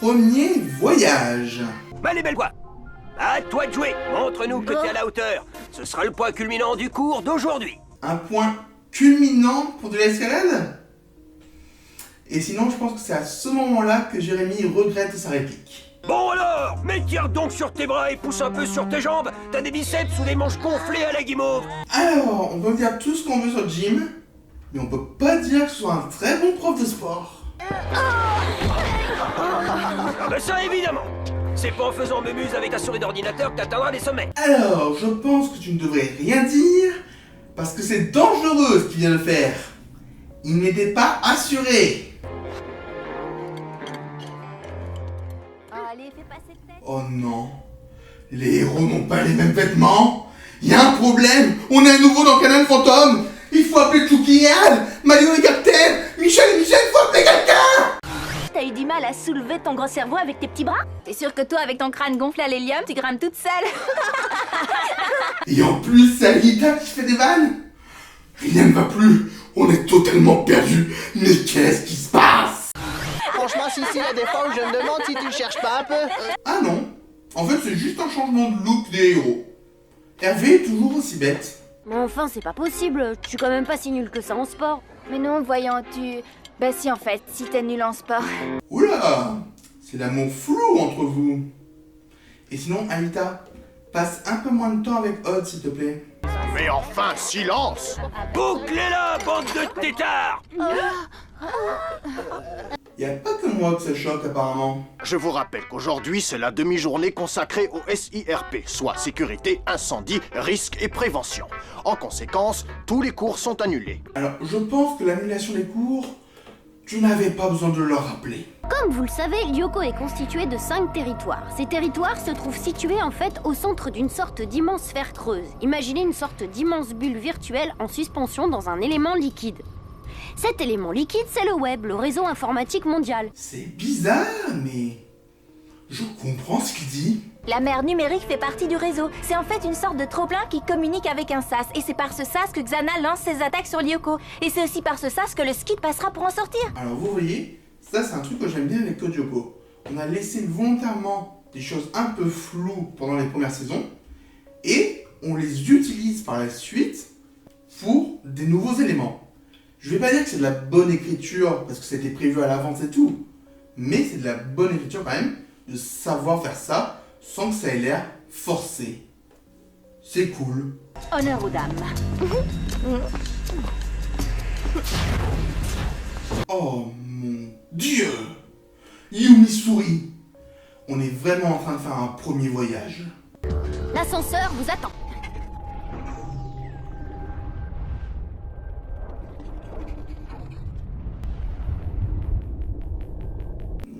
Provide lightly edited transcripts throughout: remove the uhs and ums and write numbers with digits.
premier voyage. Bah les belles voix, à toi de jouer. Montre-nous que t'es à la hauteur. Ce sera le point culminant du cours d'aujourd'hui. Un point culminant pour de l'escalade? Et sinon, je pense que c'est à ce moment-là que Jérémy regrette sa réplique. Bon alors, mais tire donc sur tes bras et pousse un peu sur tes jambes. T'as des biceps ou des manches gonflées à la guimauve. Alors, on peut dire tout ce qu'on veut sur Jim, mais on peut pas dire que ce soit un très bon prof de sport. Ah bah ça évidemment. C'est pas en faisant mémuse avec ta souris d'ordinateur que t'atteindras les sommets. Alors, je pense que tu ne devrais rien dire, parce que c'est dangereux ce qu'il vient de faire. Il n'était pas assuré. Allez, fais pas cette tête. Oh non, les héros n'ont pas les mêmes vêtements. Il y a un problème, on est à nouveau dans Canal Fantôme. Il faut appeler Chucky et Al, Mario et Captain, Michel et Michel, faut appeler quelqu'un. T'as eu du mal à soulever ton gros cerveau avec tes petits bras? T'es sûr que toi, avec ton crâne gonflé à l'hélium, tu grimpes toute seule? Et en plus, c'est Alita qui fait des vannes. Rien ne va plus, on est totalement perdu. Mais qu'est-ce qui se passe? Franchement, si il y a des fois où je me demande si tu le cherches pas un peu. Ah non, en fait c'est juste un changement de look des héros. Hervé est toujours aussi bête. Mais enfin, c'est pas possible, je suis quand même pas si nul que ça en sport. Mais non, voyons, tu... Bah si, en fait, si t'es nul en sport. Oula, c'est l'amour flou entre vous. Et sinon, Alita, passe un peu moins de temps avec Odd, s'il te plaît. Mais enfin, silence! Bouclez-la, bande de têtards. Y a pas que moi que ça choque apparemment. Je vous rappelle qu'aujourd'hui, c'est la demi-journée consacrée au SIRP, soit sécurité, incendie, risque et prévention. En conséquence, tous les cours sont annulés. Alors, je pense que l'annulation des cours, tu n'avais pas besoin de le rappeler. Comme vous le savez, Lyoko est constitué de 5 territoires. Ces territoires se trouvent situés en fait au centre d'une sorte d'immense sphère creuse. Imaginez une sorte d'immense bulle virtuelle en suspension dans un élément liquide. Cet élément liquide, c'est le web, le réseau informatique mondial. C'est bizarre, mais... je comprends ce qu'il dit. La mer numérique fait partie du réseau. C'est en fait une sorte de trop-plein qui communique avec un sas. Et c'est par ce sas que Xana lance ses attaques sur Lyoko. Et c'est aussi par ce sas que le skid passera pour en sortir. Alors vous voyez, ça c'est un truc que j'aime bien avec Code Lyoko. On a laissé volontairement des choses un peu floues pendant les premières saisons, et on les utilise par la suite pour des nouveaux éléments. Je vais pas dire que c'est de la bonne écriture, parce que c'était prévu à l'avance et tout, mais c'est de la bonne écriture quand même, de savoir faire ça, sans que ça ait l'air forcé. C'est cool. Honneur aux dames. Oh mon Dieu! Yumi sourit. On est vraiment en train de faire un premier voyage. L'ascenseur vous attend.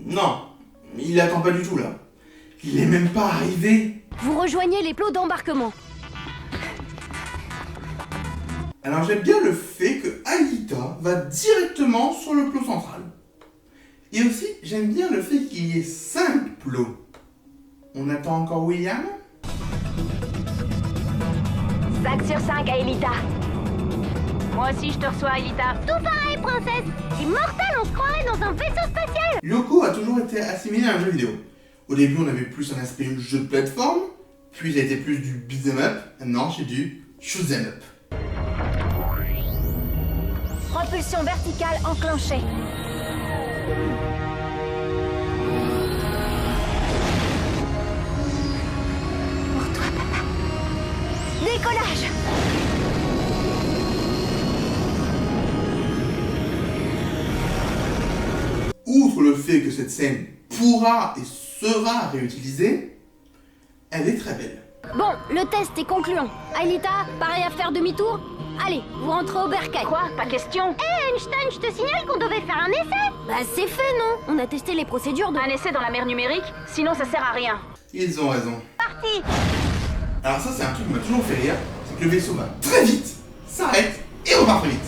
Non, il attend pas du tout là. Il est même pas arrivé. Vous rejoignez les plots d'embarquement. Alors j'aime bien le fait que Alita va directement sur le plot central. Et aussi, j'aime bien le fait qu'il y ait 5 plots. On attend encore William? 5 sur 5, Aelita. Moi aussi, je te reçois, Aelita. Tout pareil, princesse. C'est mortel, on se croirait dans un vaisseau spatial. Lyoko a toujours été assimilé à un jeu vidéo. Au début, on avait plus un aspect jeu de plateforme, puis il a été plus du beat'em up, maintenant c'est du shoot'em up. Propulsion verticale enclenchée. Pour toi, papa. Décollage. Outre le fait que cette scène pourra et sera réutilisée, elle est très belle. Bon, le test est concluant. Aelita, pareil à faire demi-tour? Allez, vous rentrez au bercail. Quoi? Pas question. Hé, Einstein, je te signale qu'on devait faire un essai. Bah c'est fait, non? On a testé les procédures de... Un essai dans la mer numérique, sinon ça sert à rien. Ils ont raison. Parti. Alors ça c'est un truc qui m'a toujours fait rire, c'est que le vaisseau va très vite, s'arrête et repart très vite.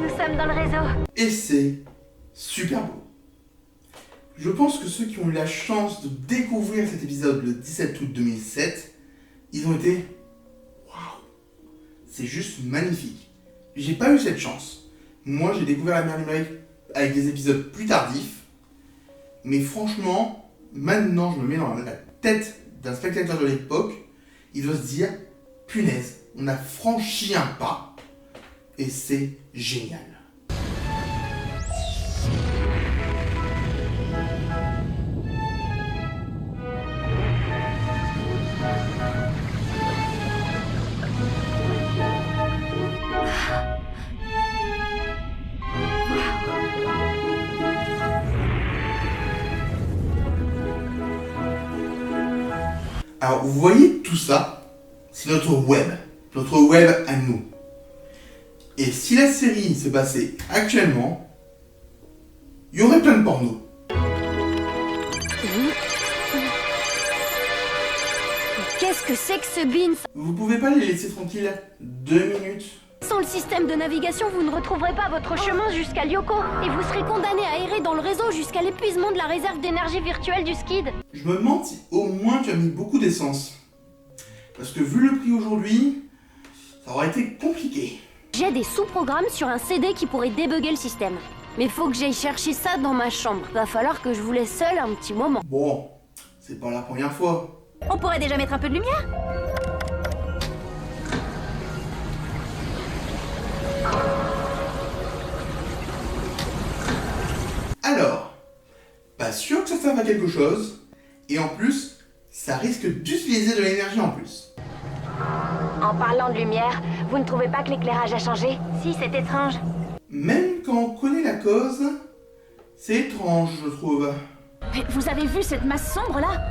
Nous sommes dans le réseau. Et c'est super beau. Je pense que ceux qui ont eu la chance de découvrir cet épisode le 17 août 2007, ils ont été... Waouh! C'est juste magnifique. j'ai pas eu cette chance. Moi, j'ai découvert la mer numérique avec des épisodes plus tardifs. Mais franchement, maintenant, je me mets dans la tête d'un spectateur de l'époque. Il doit se dire, punaise, on a franchi un pas. Et c'est génial. Alors, vous voyez tout ça, c'est notre web à nous. Et si la série se passait actuellement, il y aurait plein de porno. Qu'est-ce que c'est que ce beans? Vous pouvez pas les laisser tranquilles 2 minutes? Sans le système de navigation, vous ne retrouverez pas votre chemin jusqu'à Lyoko. Et vous serez condamné à errer dans le réseau jusqu'à l'épuisement de la réserve d'énergie virtuelle du Skid. Je me demande si au moins tu as mis beaucoup d'essence. Parce que vu le prix aujourd'hui, ça aurait été compliqué. J'ai des sous-programmes sur un CD qui pourrait débugger le système. Mais faut que j'aille chercher ça dans ma chambre. Va falloir que je vous laisse seul un petit moment. Bon, c'est pas la première fois. On pourrait déjà mettre un peu de lumière? Alors, pas sûr que ça serve à quelque chose, et en plus, ça risque d'utiliser de l'énergie en plus. En parlant de lumière, vous ne trouvez pas que l'éclairage a changé? Si, c'est étrange. Même quand on connaît la cause, c'est étrange, je trouve. Mais vous avez vu cette masse sombre là?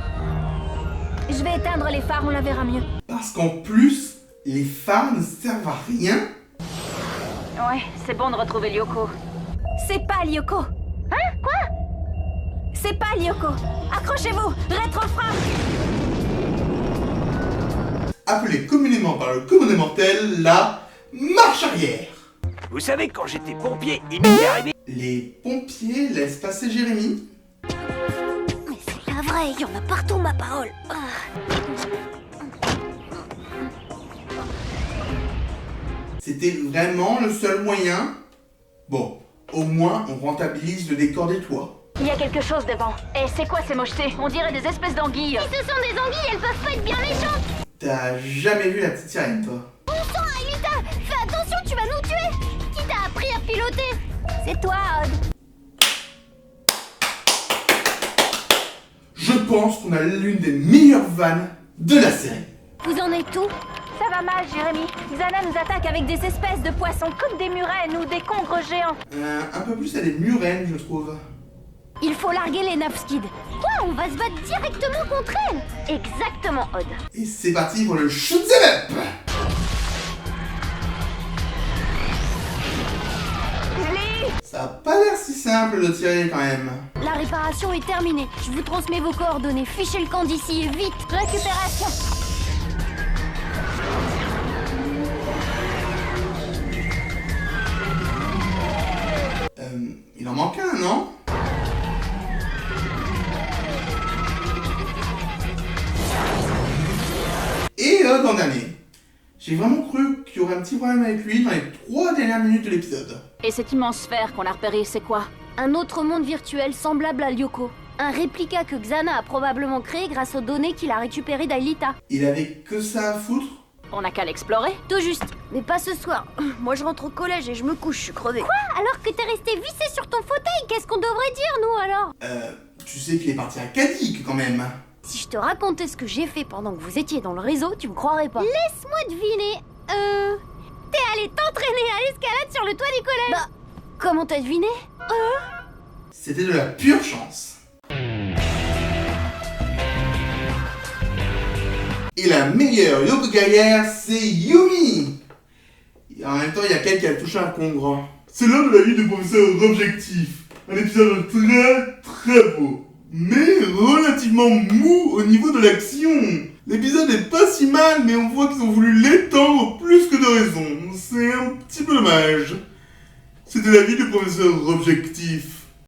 Je vais éteindre les phares, on la verra mieux. Parce qu'en plus, les phares ne servent à rien. Ouais, c'est bon de retrouver Lyoko. C'est pas Lyoko. Hein? Quoi? C'est pas Lyoko. Accrochez-vous, rétrofrein. Appelé communément par le commun des mortels la marche arrière. Vous savez, quand j'étais pompier, il m'est arrivé... Les pompiers laissent passer Jérémy. Mais c'est pas vrai, il y en a partout, ma parole. C'était vraiment le seul moyen. Bon, au moins on rentabilise le décor des toits. Il y a quelque chose devant. Et c'est quoi ces mochetés? On dirait des espèces d'anguilles. Ce sont des anguilles, elles peuvent pas être bien méchantes. T'as jamais vu la petite sirène, toi? Bon sang, Aelita, fais attention, tu vas nous tuer. Qui t'a appris à piloter? C'est toi, Odd. Je pense qu'on a l'une des meilleures vannes de la série. Vous en êtes où? Ça va mal, Jérémy. Xana nous attaque avec des espèces de poissons comme des murènes ou des congres géants. Un peu plus à des murènes, je trouve. Il faut larguer les nappes Skid. Quoi, on va se battre directement contre elles? Exactement, Odd. Et c'est parti pour le shoot 'em up. Ça a pas l'air si simple de tirer quand même. La réparation est terminée. Je vous transmets vos coordonnées. Fichez le camp d'ici et vite. Récupération. Il en manque un, non? Et l'an dernier, j'ai vraiment cru qu'il y aurait un petit problème avec lui dans les 3 dernières minutes de l'épisode. Et cette immense sphère qu'on a repérée, c'est quoi? Un autre monde virtuel semblable à Lyoko. Un réplica que Xana a probablement créé grâce aux données qu'il a récupérées d'Aelita. Il avait que ça à foutre? On n'a qu'à l'explorer. Tout juste. Mais pas ce soir. Moi je rentre au collège et je me couche, je suis crevée. Quoi? Alors que t'es resté vissé sur ton fauteuil, qu'est-ce qu'on devrait dire nous alors? Tu sais qu'il est parti à Cadic quand même. Si je te racontais ce que j'ai fait pendant que vous étiez dans le réseau, tu me croirais pas. Laisse-moi deviner. T'es allé t'entraîner à l'escalade sur le toit du collège. Bah, comment t'as deviné? C'était de la pure chance. Et la meilleure Yoko guerrière, c'est Yumi. Et en même temps, il y a quelqu'un qui a touché un congre. C'est l'heure de la vie du professeur Objectif. Un épisode très beau, mais relativement mou au niveau de l'action. L'épisode est pas si mal, mais on voit qu'ils ont voulu l'étendre plus que de raison. C'est un petit peu dommage. C'était la vie du professeur Objectif.